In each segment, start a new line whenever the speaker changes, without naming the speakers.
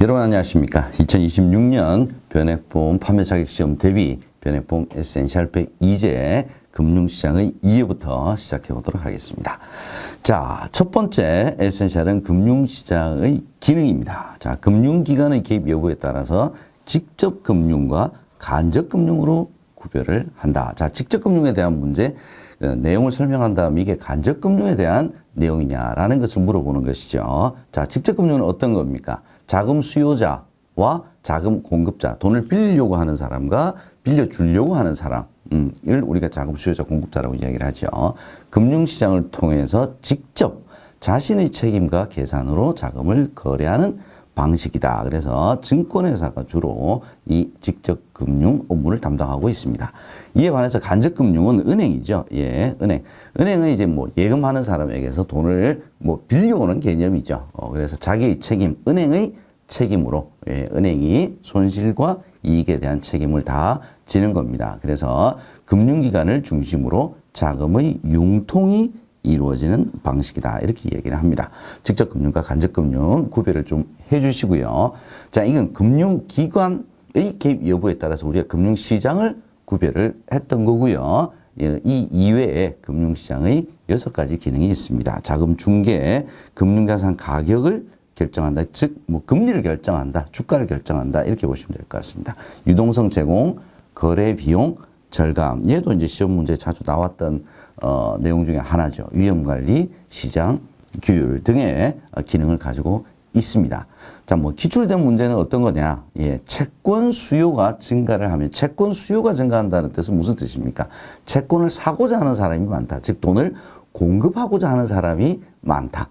여러분 안녕하십니까. 2026년 변액보험 판매 자격시험 대비 변액보험 에센셜 102제 금융시장의 2회부터 시작해 보도록 하겠습니다. 자, 첫 번째 에센셜은 금융시장의 기능입니다. 자, 금융기관의 개입 여부에 따라서 직접 금융과 간접 금융으로 구별을 한다. 자, 직접 금융에 대한 문제, 내용을 설명한 다음 이게 간접 금융에 대한 내용이냐라는 것을 물어보는 것이죠. 자, 직접 금융은 어떤 겁니까? 자금 수요자와 자금 공급자, 돈을 빌리려고 하는 사람과 빌려주려고 하는 사람을 우리가 자금 수요자 공급자라고 이야기를 하죠. 금융시장을 통해서 직접 자신의 책임과 계산으로 자금을 거래하는 방식이다. 그래서 증권회사가 주로 이 직접 금융 업무를 담당하고 있습니다. 이에 반해서 간접 금융은 은행이죠. 예, 은행. 은행은 이제 뭐 예금하는 사람에게서 돈을 뭐 빌려오는 개념이죠. 그래서 자기의 책임, 은행의 책임으로, 예, 은행이 손실과 이익에 대한 책임을 다 지는 겁니다. 그래서 금융기관을 중심으로 자금의 융통이 이루어지는 방식이다. 이렇게 얘기를 합니다. 직접 금융과 간접 금융 구별을 좀 해주시고요. 자, 이건 금융기관의 개입 여부에 따라서 우리가 금융시장을 구별을 했던 거고요. 이 이외에 금융시장의 6가지 기능이 있습니다. 자금 중개, 금융자산 가격을 결정한다. 즉, 뭐 금리를 결정한다. 주가를 결정한다. 이렇게 보시면 될 것 같습니다. 유동성 제공, 거래 비용, 절감. 얘도 이제 시험 문제에 자주 나왔던 내용 중에 하나죠. 위험관리, 시장, 규율 등의 기능을 가지고 있습니다. 자, 뭐 기출된 문제는 어떤 거냐? 예, 채권 수요가 증가를 하면, 채권 수요가 증가한다는 뜻은 무슨 뜻입니까? 채권을 사고자 하는 사람이 많다. 즉, 돈을 공급하고자 하는 사람이 많다.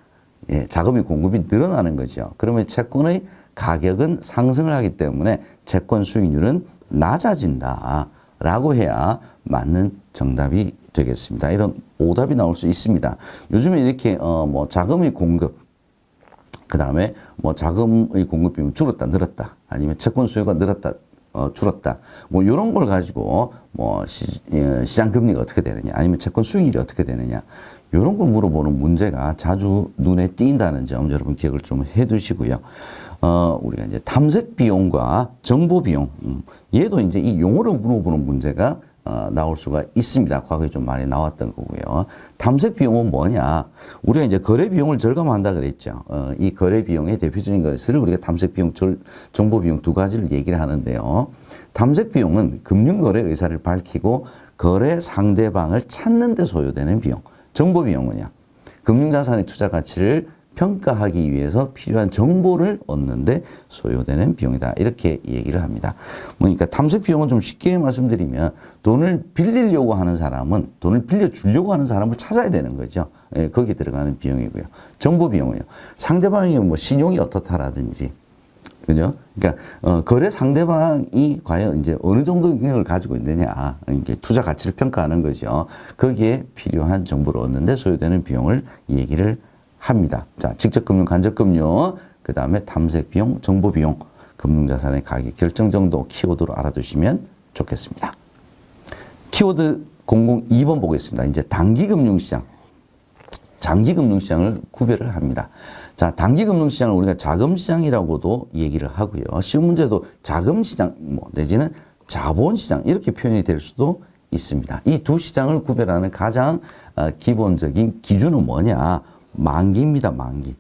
예, 자금이 공급이 늘어나는 거죠. 그러면 채권의 가격은 상승을 하기 때문에 채권 수익률은 낮아진다. 라고 해야 맞는 정답이 되겠습니다. 이런 오답이 나올 수 있습니다. 요즘에 이렇게 뭐 자금의 공급, 그 다음에 뭐 자금의 공급비는 줄었다, 늘었다, 아니면 채권 수요가 늘었다, 줄었다, 뭐 이런 걸 가지고 뭐 시장 금리가 어떻게 되느냐, 아니면 채권 수익률이 어떻게 되느냐, 이런 걸 물어보는 문제가 자주 눈에 띈다는 점 여러분 기억을 좀 해두시고요. 우리가 이제 탐색 비용과 정보 비용, 얘도 이제 이 용어를 물어보는 문제가 나올 수가 있습니다. 과거에 좀 많이 나왔던 거고요. 탐색 비용은 뭐냐? 우리가 이제 거래 비용을 절감한다 그랬죠. 이 거래 비용의 대표적인 것을 우리가 탐색 비용, 정보 비용 두 가지를 얘기를 하는데요. 탐색 비용은 금융 거래 의사를 밝히고 거래 상대방을 찾는 데 소요되는 비용. 정보 비용은요, 금융자산의 투자 가치를 평가하기 위해서 필요한 정보를 얻는데 소요되는 비용이다. 이렇게 얘기를 합니다. 그러니까 탐색 비용은 좀 쉽게 말씀드리면 돈을 빌리려고 하는 사람은, 돈을 빌려주려고 하는 사람을 찾아야 되는 거죠. 예, 거기에 들어가는 비용이고요. 정보 비용은요, 상대방의 뭐 신용이 어떻다라든지, 그죠? 그러니까 거래 상대방이 과연 이제 어느 정도 능력을 가지고 있느냐, 이게 투자 가치를 평가하는 거죠. 거기에 필요한 정보를 얻는데 소요되는 비용을 얘기를 합니다. 자, 직접 금융, 간접 금융, 그 다음에 탐색 비용, 정보 비용, 금융자산의 가격 결정 정도 키워드로 알아두시면 좋겠습니다. 키워드 002번 보겠습니다. 이제 단기 금융시장, 장기 금융시장을 구별을 합니다. 자, 단기 금융시장을 우리가 자금시장이라고도 얘기를 하고요. 시험 문제도 자금시장, 뭐, 내지는 자본시장, 이렇게 표현이 될 수도 있습니다. 이 두 시장을 구별하는 가장 기본적인 기준은 뭐냐? 만기입니다, 만기.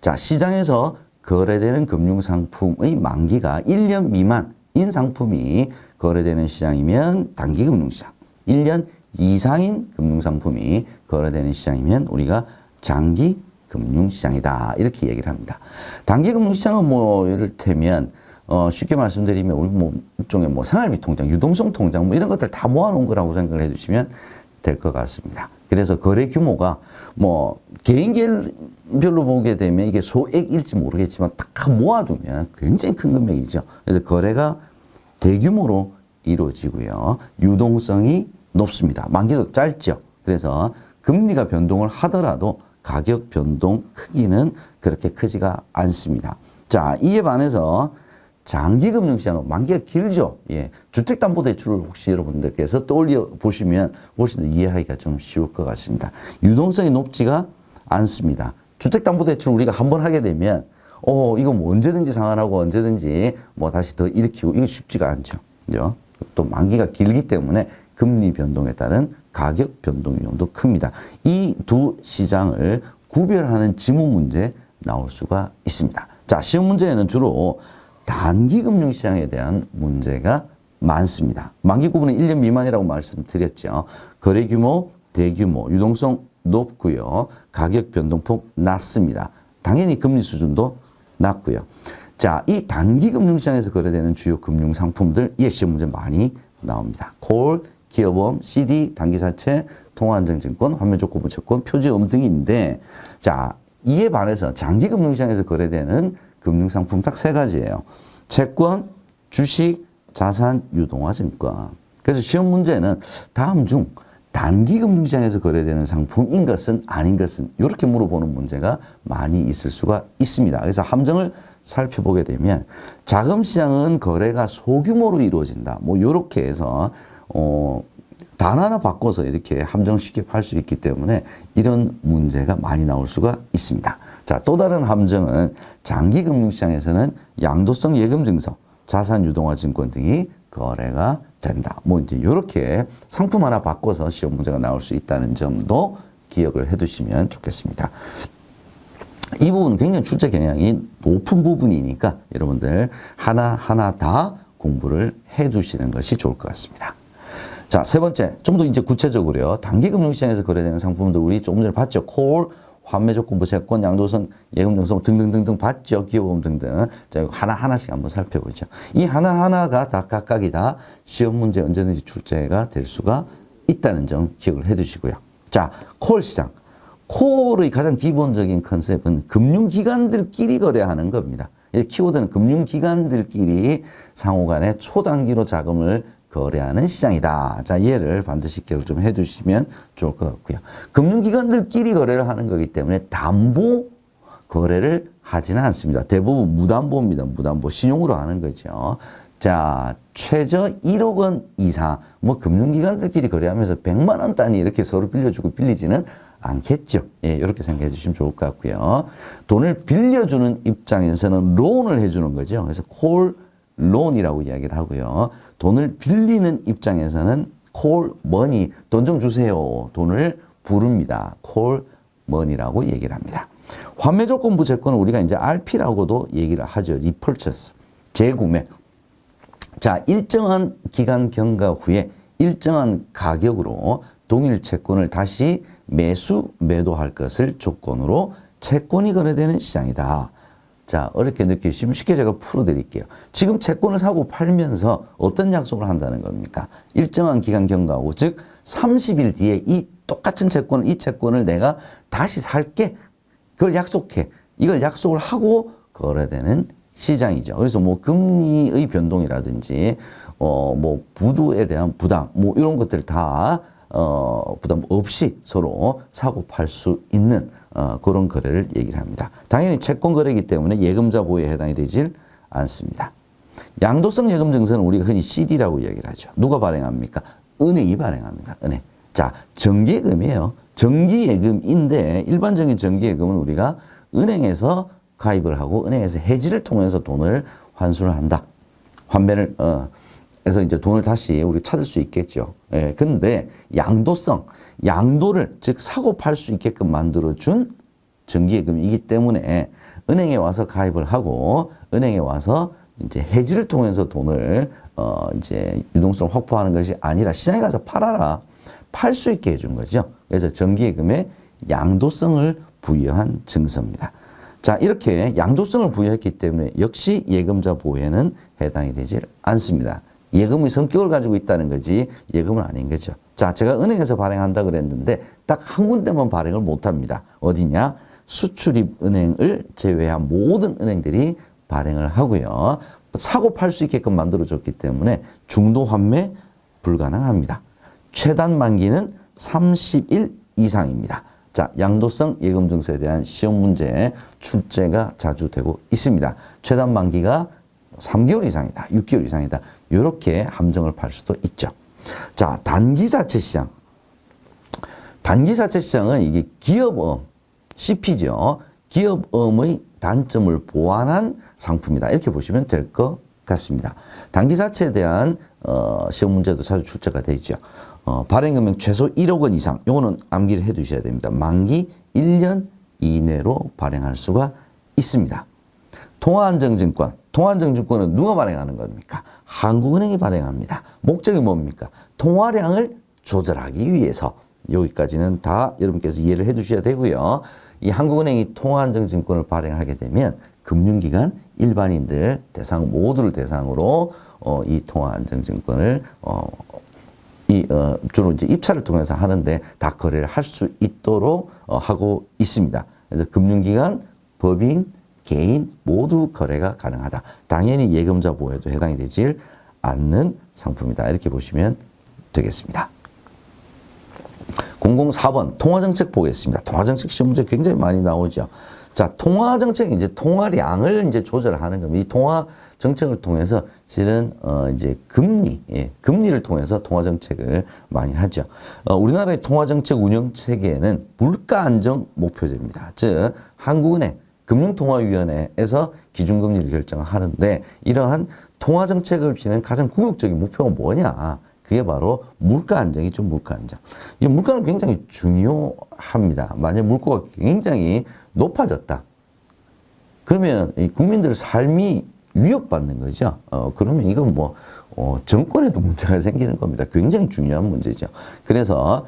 자, 시장에서 거래되는 금융상품의 만기가 1년 미만인 상품이 거래되는 시장이면 단기 금융시장, 1년 이상인 금융상품이 거래되는 시장이면 우리가 장기 금융시장이다. 이렇게 얘기를 합니다. 단기 금융시장은 뭐, 이를테면, 쉽게 말씀드리면, 우리 뭐, 일종의 뭐, 생활비 통장, 유동성 통장, 뭐, 이런 것들 다 모아놓은 거라고 생각을 해주시면 될 것 같습니다. 그래서 거래 규모가 뭐, 개인별로 보게 되면 이게 소액일지 모르겠지만 딱 모아두면 굉장히 큰 금액이죠. 그래서 거래가 대규모로 이루어지고요. 유동성이 높습니다. 만기도 짧죠. 그래서 금리가 변동을 하더라도 가격 변동 크기는 그렇게 크지가 않습니다. 자, 이에 반해서 장기 금융시장은 만기가 길죠. 예. 주택담보대출을 혹시 여러분들께서 떠올려 보시면 훨씬 더 이해하기가 좀 쉬울 것 같습니다. 유동성이 높지가 않습니다. 주택담보대출 우리가 한번 하게 되면 이거 뭐 언제든지 상환하고 언제든지 뭐 다시 더 일으키고 이거 쉽지가 않죠. 그죠? 또 만기가 길기 때문에 금리 변동에 따른 가격 변동 위험도 큽니다. 이 두 시장을 구별하는 지문 문제 나올 수가 있습니다. 자, 시험 문제에는 주로 단기 금융시장에 대한 문제가 많습니다. 만기 구분은 1년 미만이라고 말씀드렸죠. 거래 규모, 대규모, 유동성 높고요. 가격 변동폭 낮습니다. 당연히 금리 수준도 낮고요. 자, 이 단기 금융시장에서 거래되는 주요 금융 상품들, 이 시험 문제 많이 나옵니다. 콜, 기업보험, CD, 단기사채, 통화안정증권, 환매조건부 채권, 표지음 등인데, 자, 이에 반해서 장기 금융시장에서 거래되는 금융상품 딱 세 가지예요. 채권, 주식, 자산, 유동화 증권. 그래서 시험 문제는 다음 중 단기 금융시장에서 거래되는 상품인 것은 아닌 것은 이렇게 물어보는 문제가 많이 있을 수가 있습니다. 그래서 함정을 살펴보게 되면 자금시장은 거래가 소규모로 이루어진다. 뭐 이렇게 해서 단 하나 바꿔서 이렇게 함정 쉽게 팔 수 있기 때문에 이런 문제가 많이 나올 수가 있습니다. 자, 또 다른 함정은 장기 금융시장에서는 양도성 예금 증서, 자산 유동화 증권 등이 거래가 된다. 뭐 이제 이렇게 상품 하나 바꿔서 시험 문제가 나올 수 있다는 점도 기억을 해 두시면 좋겠습니다. 이 부분은 굉장히 출제 경향이 높은 부분이니까 여러분들 하나하나 다 공부를 해 두시는 것이 좋을 것 같습니다. 자, 세 번째, 좀 더 이제 구체적으로요. 단기 금융시장에서 거래되는 상품들 우리 조금 전에 봤죠. 콜, 환매조건부 채권, 양도성, 예금증서 등등등등 봤죠. 기업보험 등등. 자, 이거 하나하나씩 한번 살펴보죠. 이 하나하나가 다 각각이 다 시험 문제 언제든지 출제가 될 수가 있다는 점 기억을 해 두시고요. 자, 콜 시장. 콜의 가장 기본적인 컨셉은 금융기관들끼리 거래하는 겁니다. 이 키워드는 금융기관들끼리 상호간에 초단기로 자금을 거래하는 시장이다. 자, 이해를 반드시 기억을 좀 해두시면 좋을 것 같고요. 금융기관들끼리 거래를 하는 거기 때문에 담보 거래를 하지는 않습니다. 대부분 무담보입니다. 무담보 신용으로 하는 거죠. 자, 최저 1억 원 이상, 뭐 금융기관들끼리 거래하면서 100만 원 단위 이렇게 서로 빌려주고 빌리지는 않겠죠. 예, 이렇게 생각해 주시면 좋을 것 같고요. 돈을 빌려주는 입장에서는 론을 해주는 거죠. 그래서 콜 론이라고 이야기를 하고요. 돈을 빌리는 입장에서는 콜 머니, 돈 좀 주세요. 돈을 부릅니다. 콜 머니라고 얘기를 합니다. 환매조건부 채권은 우리가 이제 RP라고도 얘기를 하죠. 리퍼처스, 재구매. 자, 일정한 기간 경과 후에 일정한 가격으로 동일 채권을 다시 매수, 매도할 것을 조건으로 채권이 거래되는 시장이다. 자, 어렵게 느끼시면 쉽게 제가 풀어드릴게요. 지금 채권을 사고 팔면서 어떤 약속을 한다는 겁니까? 일정한 기간 경과 후, 즉 30일 뒤에 이 똑같은 채권을, 이 채권을 내가 다시 살게. 그걸 약속해. 이걸 약속을 하고 거래되는 시장이죠. 그래서 뭐 금리의 변동이라든지 뭐 부도에 대한 부담, 뭐 이런 것들 다 부담 없이 서로 사고 팔 수 있는 그런 거래를 얘기를 합니다. 당연히 채권 거래이기 때문에 예금자 보호에 해당이 되질 않습니다. 양도성 예금 증서는 우리가 흔히 CD라고 얘기를 하죠. 누가 발행합니까? 은행이 발행합니다. 은행. 자, 정기예금이에요. 정기예금인데 일반적인 정기예금은 우리가 은행에서 가입을 하고 은행에서 해지를 통해서 돈을 환수를 한다. 환매를 그래서 이제 돈을 다시 우리 찾을 수 있겠죠. 예, 근데 양도성, 양도를 즉 사고 팔 수 있게끔 만들어준 정기예금이기 때문에 은행에 와서 가입을 하고 은행에 와서 이제 해지를 통해서 돈을 이제 유동성을 확보하는 것이 아니라 시장에 가서 팔아라. 팔 수 있게 해준 거죠. 그래서 정기예금에 양도성을 부여한 증서입니다. 자, 이렇게 양도성을 부여했기 때문에 역시 예금자 보호에는 해당이 되질 않습니다. 예금의 성격을 가지고 있다는 거지 예금은 아닌 거죠. 자, 제가 은행에서 발행한다 그랬는데 딱 한 군데만 발행을 못 합니다. 어디냐? 수출입은행을 제외한 모든 은행들이 발행을 하고요. 사고 팔 수 있게끔 만들어줬기 때문에 중도 환매 불가능합니다. 최단 만기는 30일 이상입니다. 자, 양도성 예금 증서에 대한 시험 문제 출제가 자주 되고 있습니다. 최단 만기가 3개월 이상이다, 6개월 이상이다. 이렇게 함정을 팔 수도 있죠. 자, 단기사채 시장. 단기사채 시장은 이게 기업음, CP죠. 기업음의 단점을 보완한 상품이다. 이렇게 보시면 될 것 같습니다. 단기 자체에 대한 시험 문제도 자주 출제가 되죠. 발행 금액 최소 1억 원 이상. 요거는 암기를 해 두셔야 됩니다. 만기 1년 이내로 발행할 수가 있습니다. 통화안정증권. 통화안정증권은 누가 발행하는 겁니까? 한국은행이 발행합니다. 목적이 뭡니까? 통화량을 조절하기 위해서. 여기까지는 다 여러분께서 이해를 해 두셔야 되고요. 이 한국은행이 통화안정증권을 발행하게 되면 금융기관 일반인들 대상 모두를 대상으로 이 통화안정증권을 주로 이제 입찰을 통해서 하는데 다 거래를 할 수 있도록 하고 있습니다. 그래서 금융기관, 법인, 개인 모두 거래가 가능하다. 당연히 예금자 보호에도 해당이 되질 않는 상품이다. 이렇게 보시면 되겠습니다. 004번 통화정책 보겠습니다. 통화정책 시험 문제 굉장히 많이 나오죠. 자, 통화정책 이제 통화량을 이제 조절하는 겁니다. 이 통화정책을 통해서 실은 이제 금리를 통해서 통화정책을 많이 하죠. 우리나라의 통화정책 운영 체계에는 물가 안정 목표제입니다. 즉 한국은행 금융통화위원회에서 기준금리를 결정하는데 이러한 통화정책을 피는 가장 궁극적인 목표가 뭐냐? 그게 바로 물가 안정이죠. 물가 안정. 이 물가는 굉장히 중요합니다. 만약 물가가 굉장히 높아졌다. 그러면 이 국민들의 삶이 위협받는 거죠. 그러면 이건 뭐 정권에도 문제가 생기는 겁니다. 굉장히 중요한 문제죠. 그래서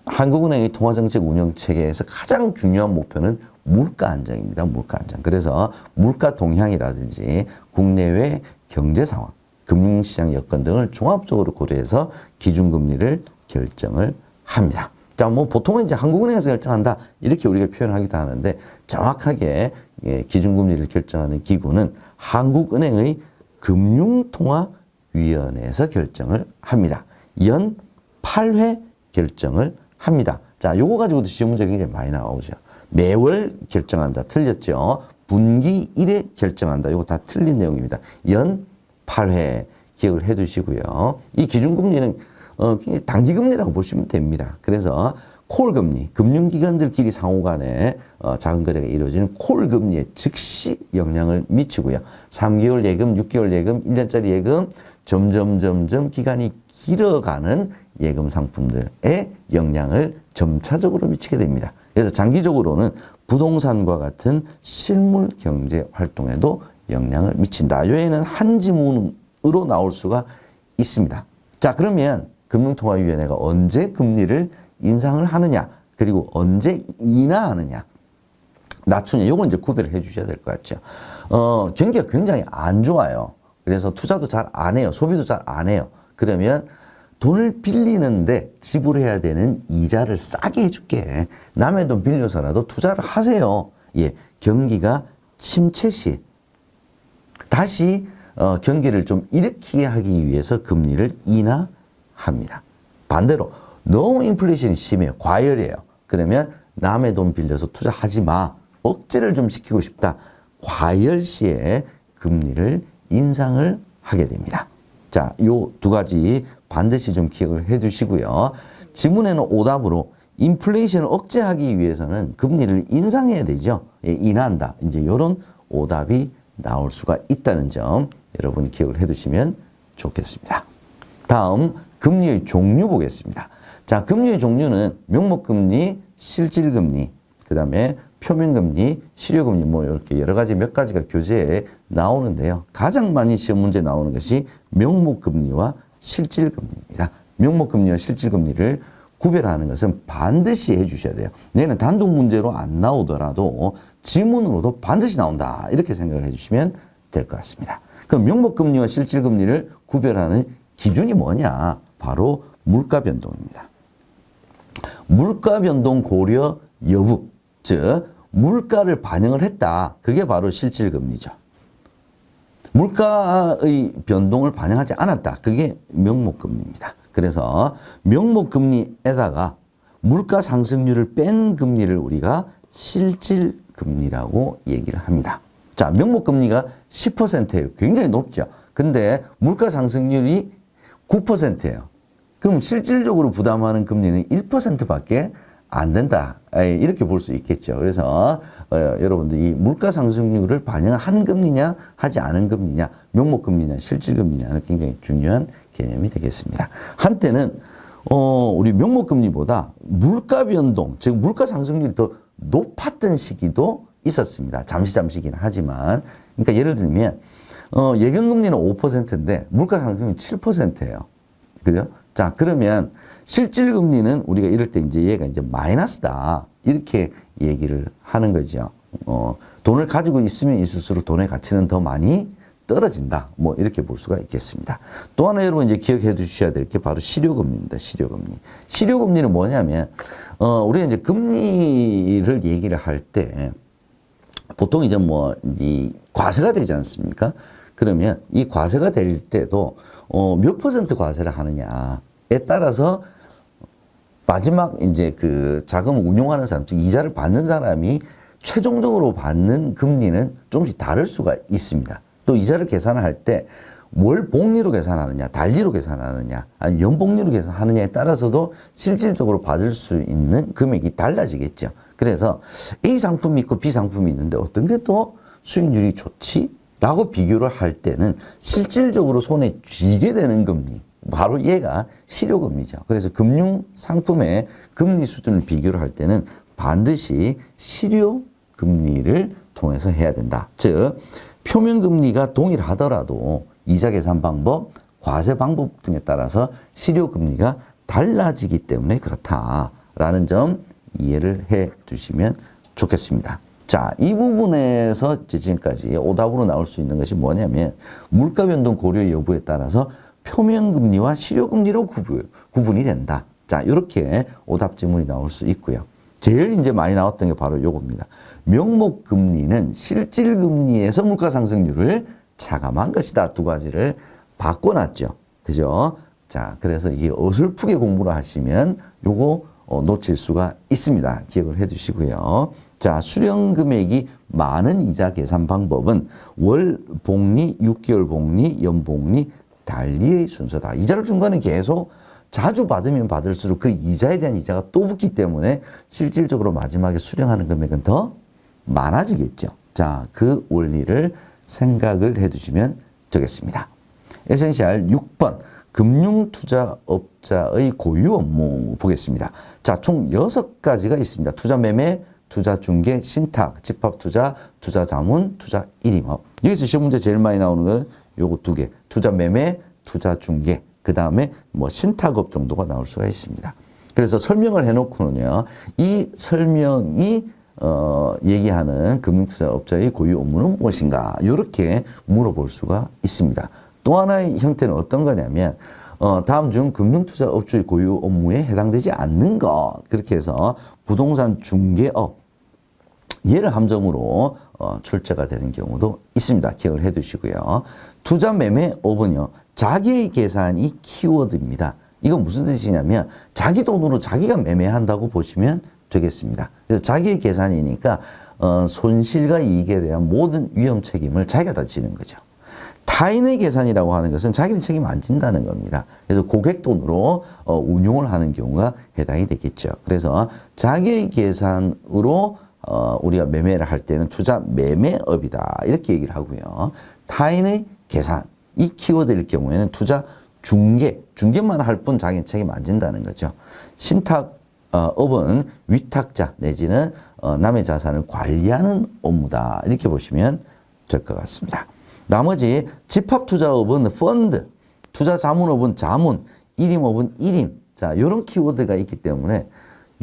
한국은행의 통화정책 운영 체계에서 가장 중요한 목표는 물가 안정입니다. 물가 안정. 그래서 물가 동향이라든지 국내외 경제 상황, 금융시장 여건 등을 종합적으로 고려해서 기준금리를 결정을 합니다. 자, 뭐 보통은 이제 한국은행에서 결정한다 이렇게 우리가 표현하기도 하는데 정확하게 기준금리를 결정하는 기구는 한국은행의 금융통화위원회에서 결정을 합니다. 연 8회 결정을 합니다. 자, 요거 가지고도 시험 문제 굉장히 많이 나오죠. 매월 결정한다. 틀렸죠. 분기 1회 결정한다. 요거 다 틀린 내용입니다. 연 8회 기억을 해 두시고요. 이 기준금리는 단기금리라고 보시면 됩니다. 그래서 콜금리, 금융기관들끼리 상호간에 작은 거래가 이루어지는 콜금리에 즉시 영향을 미치고요. 3개월 예금, 6개월 예금, 1년짜리 예금, 점점 기간이 길어가는 예금 상품들에 영향을 점차적으로 미치게 됩니다. 그래서 장기적으로는 부동산과 같은 실물 경제 활동에도 영향을 미친다. 여기에는 한 지문으로 나올 수가 있습니다. 자, 그러면 금융통화위원회가 언제 금리를 인상을 하느냐, 그리고 언제 인하하느냐, 낮추냐, 이걸 이제 구별을 해 주셔야 될 것 같죠. 경기가 굉장히 안 좋아요. 그래서 투자도 잘 안 해요. 소비도 잘 안 해요. 그러면 돈을 빌리는데 지불해야 되는 이자를 싸게 해줄게. 남의 돈 빌려서라도 투자를 하세요. 예, 경기가 침체 시 다시 경기를 좀 일으키게 하기 위해서 금리를 인하합니다. 반대로 너무 인플레이션이 심해요. 과열이에요. 그러면 남의 돈 빌려서 투자하지 마. 억제를 좀 시키고 싶다. 과열 시에 금리를 인상을 하게 됩니다. 자, 요 두 가지 반드시 좀 기억을 해 두시고요. 지문에는 오답으로 인플레이션을 억제하기 위해서는 금리를 인상해야 되죠. 예, 인하한다. 이제 이런 오답이 나올 수가 있다는 점 여러분이 기억을 해 두시면 좋겠습니다. 다음 금리의 종류 보겠습니다. 자, 금리의 종류는 명목금리, 실질금리, 그 다음에 표면금리, 실효금리 뭐 이렇게 여러 가지 몇 가지가 교재에 나오는데요. 가장 많이 시험 문제 나오는 것이 명목금리와 실질금리입니다. 명목금리와 실질금리를 구별하는 것은 반드시 해주셔야 돼요. 얘는 단독 문제로 안 나오더라도 지문으로도 반드시 나온다. 이렇게 생각을 해주시면 될 것 같습니다. 그럼 명목금리와 실질금리를 구별하는 기준이 뭐냐? 바로 물가변동입니다. 물가변동 고려 여부, 즉 물가를 반영을 했다. 그게 바로 실질금리죠. 물가의 변동을 반영하지 않았다. 그게 명목금리입니다. 그래서 명목금리에다가 물가 상승률을 뺀 금리를 우리가 실질금리라고 얘기를 합니다. 자, 명목금리가 10%예요. 굉장히 높죠. 근데 물가 상승률이 9%예요. 그럼 실질적으로 부담하는 금리는 1%밖에 안 된다. 이렇게 볼 수 있겠죠. 그래서 여러분들 이 물가 상승률을 반영한 금리냐 하지 않은 금리냐, 명목 금리냐 실질 금리냐는 굉장히 중요한 개념이 되겠습니다. 한때는 우리 명목 금리보다 물가 변동, 즉 물가 상승률이 더 높았던 시기도 있었습니다. 잠시긴 하지만. 그러니까 예를 들면 예금 금리는 5%인데 물가 상승률이 7%예요. 그죠? 자, 그러면 실질 금리는 우리가 이럴 때 이제 얘가 이제 마이너스다. 이렇게 얘기를 하는 거죠. 돈을 가지고 있으면 있을수록 돈의 가치는 더 많이 떨어진다. 뭐 이렇게 볼 수가 있겠습니다. 또 하나 여러분 이제 기억해 두셔야 될 게 바로 실효금리입니다. 실효금리. 실효금리는 뭐냐면 우리가 이제 금리를 얘기를 할 때 보통 이제 이 과세가 되지 않습니까? 그러면 이 과세가 될 때도 몇 퍼센트 과세를 하느냐에 따라서 마지막 이제 그 자금을 운용하는 사람, 즉 이자를 받는 사람이 최종적으로 받는 금리는 조금씩 다를 수가 있습니다. 또 이자를 계산할 때 월 복리로 계산하느냐, 달리로 계산하느냐, 아니면 연복리로 계산하느냐에 따라서도 실질적으로 받을 수 있는 금액이 달라지겠죠. 그래서 A 상품이 있고 B 상품이 있는데 어떤 게 더 수익률이 좋지? 라고 비교를 할 때는 실질적으로 손에 쥐게 되는 금리, 바로 얘가 실효금리죠. 그래서 금융 상품의 금리 수준을 비교를 할 때는 반드시 실효금리를 통해서 해야 된다. 즉 표면금리가 동일하더라도 이자 계산 방법, 과세 방법 등에 따라서 실효금리가 달라지기 때문에 그렇다라는 점 이해를 해 두시면 좋겠습니다. 자, 이 부분에서 지금까지 오답으로 나올 수 있는 것이 뭐냐면 물가 변동 고려 여부에 따라서 표면금리와 실효금리로 구분이 된다. 자, 이렇게 오답 지문이 나올 수 있고요. 제일 이제 많이 나왔던 게 바로 요겁니다. 명목금리는 실질금리에서 물가 상승률을 차감한 것이다. 두 가지를 바꿔놨죠. 그죠? 자, 그래서 이게 어설프게 공부를 하시면 요거 놓칠 수가 있습니다. 기억을 해 두시고요. 자, 수령 금액이 많은 이자 계산 방법은 월 복리, 6개월 복리, 연 복리, 달리의 순서다. 이자를 중간에 계속 자주 받으면 받을수록 그 이자에 대한 이자가 또 붙기 때문에 실질적으로 마지막에 수령하는 금액은 더 많아지겠죠. 자, 그 원리를 생각을 해 두시면 되겠습니다. 에센셜 6번. 금융투자업자의 고유 업무 보겠습니다. 자, 총 6가지가 있습니다. 투자매매, 투자중개, 신탁, 집합투자, 투자자문, 투자일임업. 여기서 시험 문제 제일 많이 나오는 건 요거 2개. 투자매매, 투자중개. 그 다음에 신탁업 정도가 나올 수가 있습니다. 그래서 설명을 해놓고는요, 이 설명이 얘기하는 금융투자업자의 고유 업무는 무엇인가? 이렇게 물어볼 수가 있습니다. 또 하나의 형태는 어떤 거냐면 다음 중 금융투자업주의 고유 업무에 해당되지 않는 것, 그렇게 해서 부동산 중개업, 얘를 함정으로 출제가 되는 경우도 있습니다. 기억을 해 두시고요. 투자매매업은요, 자기의 계산이 키워드입니다. 이건 무슨 뜻이냐면 자기 돈으로 자기가 매매한다고 보시면 되겠습니다. 그래서 자기의 계산이니까 손실과 이익에 대한 모든 위험 책임을 자기가 다 지는 거죠. 타인의 계산이라고 하는 것은 자기는 책임 안 진다는 겁니다. 그래서 고객 돈으로 운용을 하는 경우가 해당이 되겠죠. 그래서 자기의 계산으로 우리가 매매를 할 때는 투자 매매업이다. 이렇게 얘기를 하고요. 타인의 계산, 이 키워드일 경우에는 투자 중개만 할 뿐 자기는 책임 안 진다는 거죠. 신탁업은 위탁자 내지는 남의 자산을 관리하는 업무다. 이렇게 보시면 될 것 같습니다. 나머지 집합투자업은 펀드, 투자자문업은 자문, 일임업은 일임. 자, 이런 키워드가 있기 때문에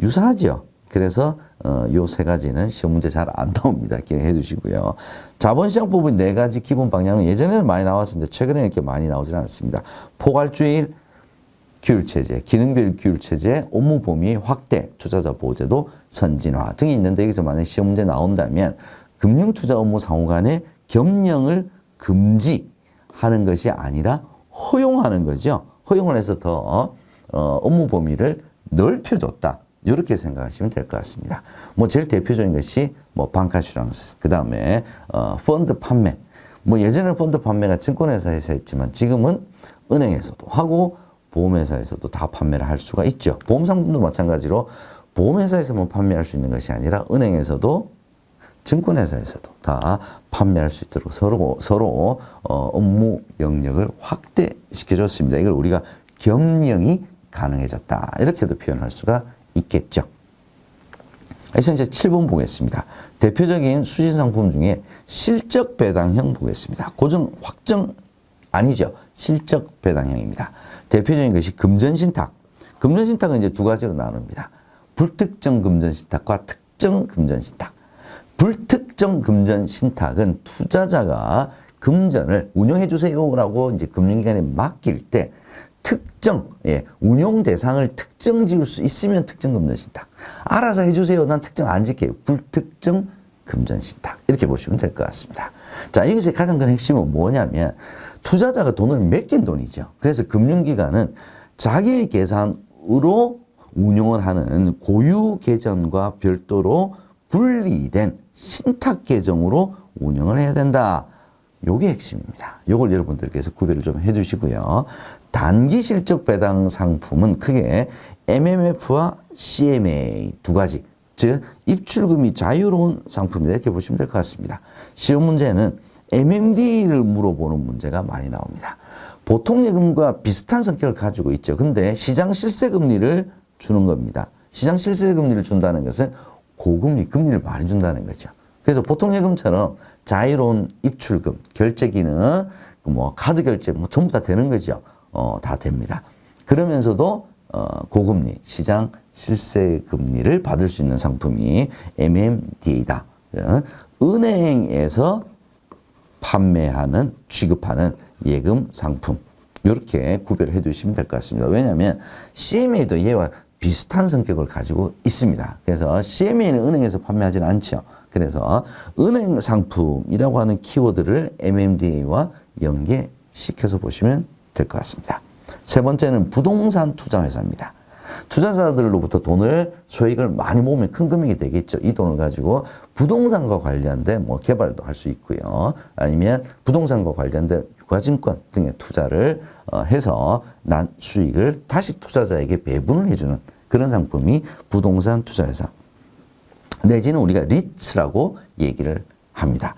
유사하죠. 그래서 요 3가지는 시험 문제 잘 안 나옵니다. 기억해 두시고요. 자본시장법의 4가지 기본 방향은 예전에는 많이 나왔었는데 최근에 이렇게 많이 나오지는 않습니다. 포괄주의 규율체제, 기능별 규율체제, 업무 범위 확대, 투자자 보호제도 선진화 등이 있는데 여기서 만약 시험 문제 나온다면 금융투자 업무 상호 간의 겸령을 금지하는 것이 아니라 허용하는 거죠. 허용을 해서 더 업무 범위를 넓혀줬다. 이렇게 생각하시면 될 것 같습니다. 제일 대표적인 것이 방카슈랑스, 그 다음에 펀드 판매. 예전에는 펀드 판매가 증권회사에서 했지만 지금은 은행에서도 하고 보험회사에서도 다 판매를 할 수가 있죠. 보험상품도 마찬가지로 보험회사에서만 판매할 수 있는 것이 아니라 은행에서도 증권회사에서도 다 판매할 수 있도록 서로 업무 영역을 확대시켜줬습니다. 이걸 우리가 겸용이 가능해졌다. 이렇게도 표현할 수가 있겠죠. 그래서 이제 7번 보겠습니다. 대표적인 수신상품 중에 실적 배당형 보겠습니다. 고정 확정 아니죠. 실적 배당형입니다. 대표적인 것이 금전신탁. 금전신탁은 이제 두 가지로 나눕니다. 불특정 금전신탁과 특정 금전신탁. 불특정 금전신탁은 투자자가 금전을 운용해 주세요라고 이제 금융기관에 맡길 때 특정, 운용 대상을 특정 지을 수 있으면 특정 금전신탁. 알아서 해주세요. 난 특정 안 지켜요. 불특정 금전신탁. 이렇게 보시면 될 것 같습니다. 자, 여기서 가장 큰 핵심은 뭐냐면 투자자가 돈을 맡긴 돈이죠. 그래서 금융기관은 자기의 계산으로 운용을 하는 고유 계정과 별도로 분리된 신탁 계정으로 운영을 해야 된다. 요게 핵심입니다. 요걸 여러분들께서 구별을 좀 해주시고요. 단기 실적 배당 상품은 크게 MMF와 CMA 두 가지, 즉 입출금이 자유로운 상품이다 이렇게 보시면 될 것 같습니다. 시험 문제는 MMD를 물어보는 문제가 많이 나옵니다. 보통 예금과 비슷한 성격을 가지고 있죠. 근데 시장 실세금리를 주는 겁니다. 시장 실세금리를 준다는 것은 고금리, 금리를 많이 준다는 거죠. 그래서 보통 예금처럼 자유로운 입출금, 결제 기능, 카드 결제 전부 다 되는 거죠. 다 됩니다. 그러면서도 고금리, 시장 실세금리를 받을 수 있는 상품이 MMDA다. 은행에서 판매하는, 취급하는 예금 상품. 이렇게 구별해 두시면 될 것 같습니다. 왜냐하면 CMA도 얘와 비슷한 성격을 가지고 있습니다. 그래서 CMA는 은행에서 판매하지는 않죠. 그래서 은행 상품이라고 하는 키워드를 MMDA와 연계시켜서 보시면 될 것 같습니다. 세 번째는 부동산 투자회사입니다. 투자자들로부터 돈을, 소액을 많이 모으면 큰 금액이 되겠죠. 이 돈을 가지고 부동산과 관련된 개발도 할 수 있고요. 아니면 부동산과 관련된 유가증권 등의 투자를 해서 난 수익을 다시 투자자에게 배분을 해주는 그런 상품이 부동산 투자회사. 내지는 우리가 리츠라고 얘기를 합니다.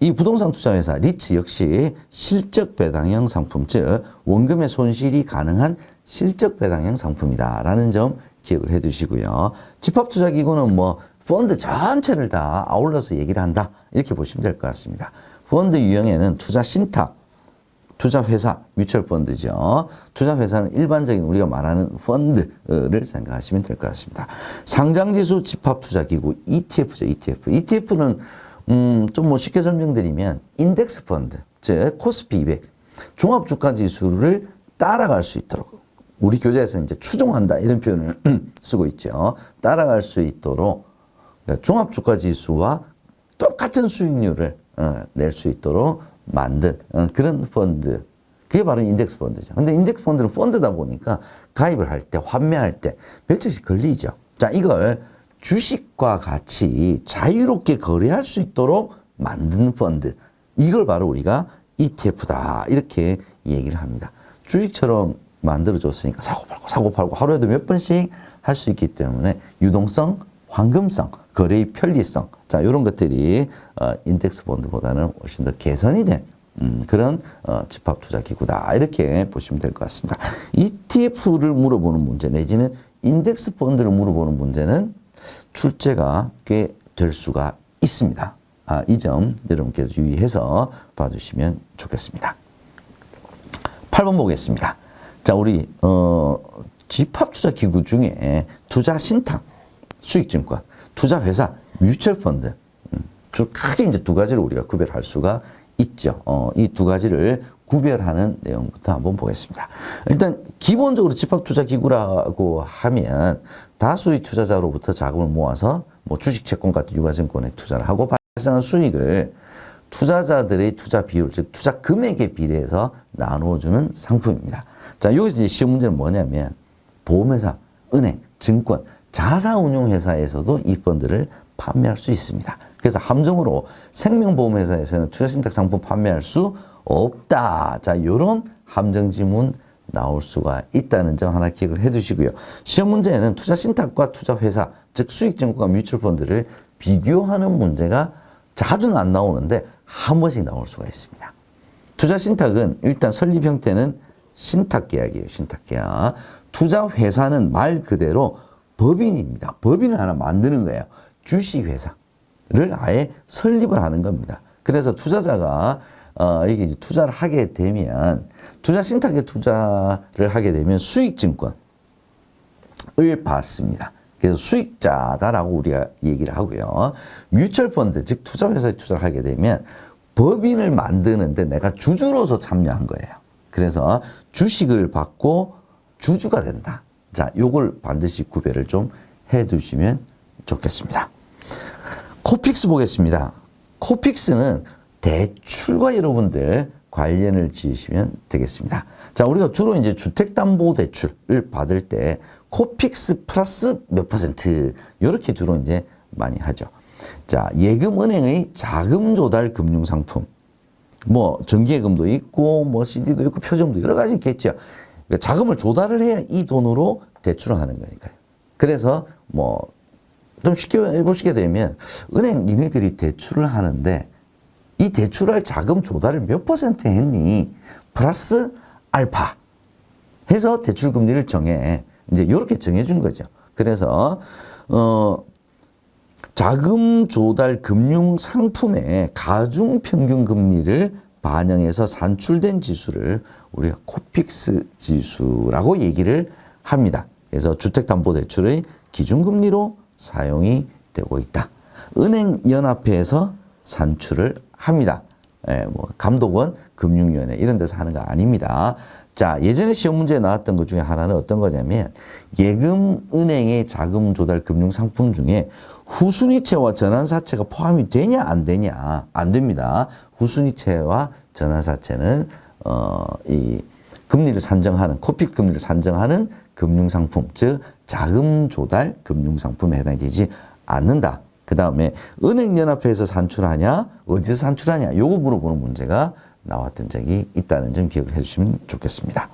이 부동산 투자회사 리츠 역시 실적 배당형 상품, 즉 원금의 손실이 가능한 실적 배당형 상품이다라는 점 기억을 해두시고요. 집합투자기구는 펀드 전체를 다 아울러서 얘기를 한다 이렇게 보시면 될 것 같습니다. 펀드 유형에는 투자 신탁, 투자회사, 뮤추얼펀드죠. 투자회사는 일반적인 우리가 말하는 펀드를 생각하시면 될 것 같습니다. 상장지수 집합투자기구 ETF죠. ETF는 좀 쉽게 설명드리면 인덱스 펀드, 즉 코스피 200 종합주가지수를 따라갈 수 있도록, 우리 교재에서 이제 추종한다 이런 표현을 쓰고 있죠. 따라갈 수 있도록 종합주가지수와 똑같은 수익률을 낼 수 있도록 만든 그런 펀드. 그게 바로 인덱스 펀드죠. 근데 인덱스 펀드는 펀드다 보니까 가입을 할 때, 환매할 때 며칠씩 걸리죠. 자, 이걸 주식과 같이 자유롭게 거래할 수 있도록 만든 펀드. 이걸 바로 우리가 ETF다. 이렇게 얘기를 합니다. 주식처럼 만들어줬으니까 사고팔고 하루에도 몇 번씩 할 수 있기 때문에 유동성, 황금성, 거래의 편리성, 자, 이런 것들이 인덱스 펀드보다는 훨씬 더 개선이 된 그런 집합투자기구다. 이렇게 보시면 될 것 같습니다. ETF를 물어보는 문제 내지는 인덱스 펀드를 물어보는 문제는 출제가 꽤 될 수가 있습니다. 이 점 여러분께서 유의해서 봐주시면 좋겠습니다. 8번 보겠습니다. 자, 우리 집합투자기구 중에 투자신탁, 수익증권, 투자회사, 뮤추얼펀드, 크게 이제 두 가지를 우리가 구별할 수가 있죠. 이 두 가지를 구별하는 내용부터 한번 보겠습니다. 일단 기본적으로 집합투자기구라고 하면 다수의 투자자로부터 자금을 모아서 주식, 채권 같은 유가증권에 투자를 하고 발생한 수익을 투자자들의 투자 비율, 즉 투자 금액에 비례해서 나누어주는 상품입니다. 자, 여기서 이제 시험 문제는 뭐냐면 보험회사, 은행, 증권, 자사운용회사에서도 이 펀드를 판매할 수 있습니다. 그래서 함정으로 생명보험회사에서는 투자신탁 상품 판매할 수 없다. 자, 요런 함정 지문 나올 수가 있다는 점 하나 기억을 해 두시고요. 시험 문제에는 투자 신탁과 투자 회사, 즉 수익증권과 뮤추얼펀드를 비교하는 문제가 자주는 안 나오는데 한 번씩 나올 수가 있습니다. 투자 신탁은 일단 설립 형태는 신탁계약이에요. 신탁계약. 투자 회사는 말 그대로 법인입니다. 법인을 하나 만드는 거예요. 주식회사를 아예 설립을 하는 겁니다. 그래서 투자자가 이게 투자를 하게 되면 투자 신탁에 투자를 하게 되면 수익증권을 받습니다. 그래서 수익자다라고 우리가 얘기를 하고요. 뮤추얼펀드, 즉 투자회사에 투자를 하게 되면 법인을 만드는데 내가 주주로서 참여한 거예요. 그래서 주식을 받고 주주가 된다. 자, 요걸 반드시 구별을 좀 해두시면 좋겠습니다. 코픽스 보겠습니다. 코픽스는 대출과 여러분들 관련을 지으시면 되겠습니다. 자, 우리가 주로 이제 주택담보대출을 받을 때 코픽스 플러스 몇 %, 이렇게 주로 이제 많이 하죠. 자, 예금은행의 자금 조달 금융상품. 뭐, 정기예금도 있고, 뭐, CD도 있고, 표정도 여러 가지 있겠죠. 그러니까 자금을 조달을 해야 이 돈으로 대출을 하는 거니까요. 그래서 뭐, 좀 쉽게 해보시게 되면, 은행 니네들이 대출을 하는데, 이 대출할 자금 조달을 몇 % 했니? 플러스 알파 해서 대출 금리를 정해. 이제 이렇게 정해준 거죠. 그래서 자금 조달 금융 상품의 가중 평균 금리를 반영해서 산출된 지수를 우리가 코픽스 지수라고 얘기를 합니다. 그래서 주택담보대출의 기준금리로 사용이 되고 있다. 은행연합회에서 산출을 합니다. 예, 뭐 감독원, 금융위원회 이런 데서 하는 거 아닙니다. 자, 예전에 시험 문제에 나왔던 것 중에 하나는 어떤 거냐면 예금은행의 자금 조달 금융 상품 중에 후순위채와 전환사채가 포함이 되냐 안 되냐? 안 됩니다. 후순위채와 전환사채는 이 금리를 산정하는 코픽 금리를 산정하는 금융 상품, 즉 자금 조달 금융 상품에 해당이 되지 않는다. 그 다음에 은행연합회에서 산출하냐, 어디서 산출하냐, 요거 물어보는 문제가 나왔던 적이 있다는 점 기억을 해주시면 좋겠습니다.